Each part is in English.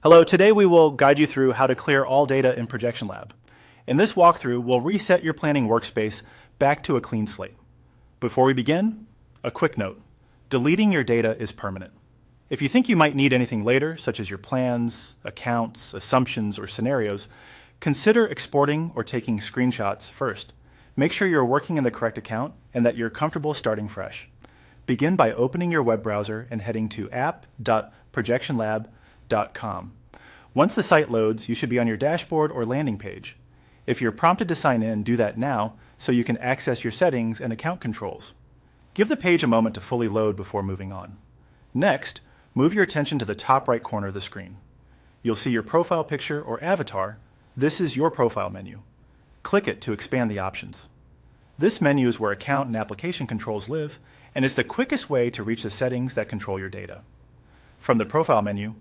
Hello, today we will guide you through how to clear all data in ProjectionLab. In this walkthrough, we'll reset your planning workspace back to a clean slate. Before we begin, a quick note. Deleting your data is permanent. If you think you might need anything later, such as your plans, accounts, assumptions, or scenarios, consider exporting or taking screenshots first. Make sure you're working in the correct account and that you're comfortable starting fresh. Begin by opening your web browser and heading to app.projectionlab.com. Once the site loads, you should be on your dashboard or landing page. If you're prompted to sign in, do that now so you can access your settings and account controls. Give the page a moment to fully load before moving on. Next, move your attention to the top right corner of the screen. You'll see your profile picture or avatar. This is your profile menu. Click it to expand the options. This menu is where account and application controls live, and is the quickest way to reach the settings that control your data. From the profile menu,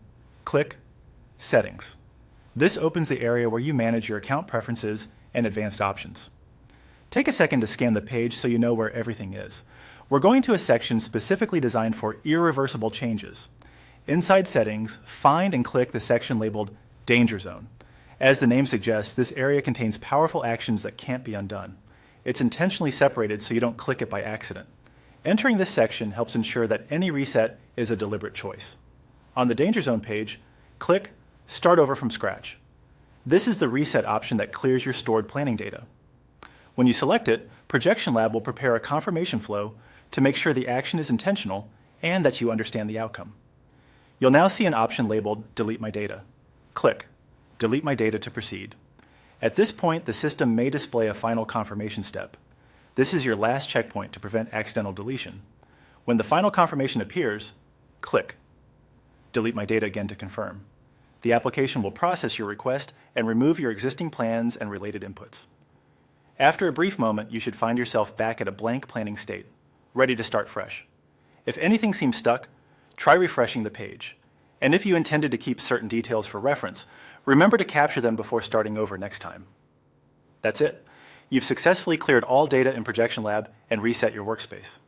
click Settings. This opens the area where you manage your account preferences and advanced options. Take a second to scan the page so you know where everything is. We're going to a section specifically designed for irreversible changes. Inside Settings, find and click the section labeled Danger Zone. As the name suggests, this area contains powerful actions that can't be undone. It's intentionally separated so you don't click it by accident. Entering this section helps ensure that any reset is a deliberate choice. On the Danger Zone page, click Start Over from Scratch. This is the reset option that clears your stored planning data. When you select it, ProjectionLab will prepare a confirmation flow to make sure the action is intentional and that you understand the outcome. You'll now see an option labeled Delete My Data. Click Delete My Data to proceed. At this point, the system may display a final confirmation step. This is your last checkpoint to prevent accidental deletion. When the final confirmation appears, click Delete My Data again to confirm. The application will process your request and remove your existing plans and related inputs. After a brief moment, you should find yourself back at a blank planning state, ready to start fresh. If anything seems stuck, try refreshing the page. And if you intended to keep certain details for reference, remember to capture them before starting over next time. That's it. You've successfully cleared all data in ProjectionLab and reset your workspace.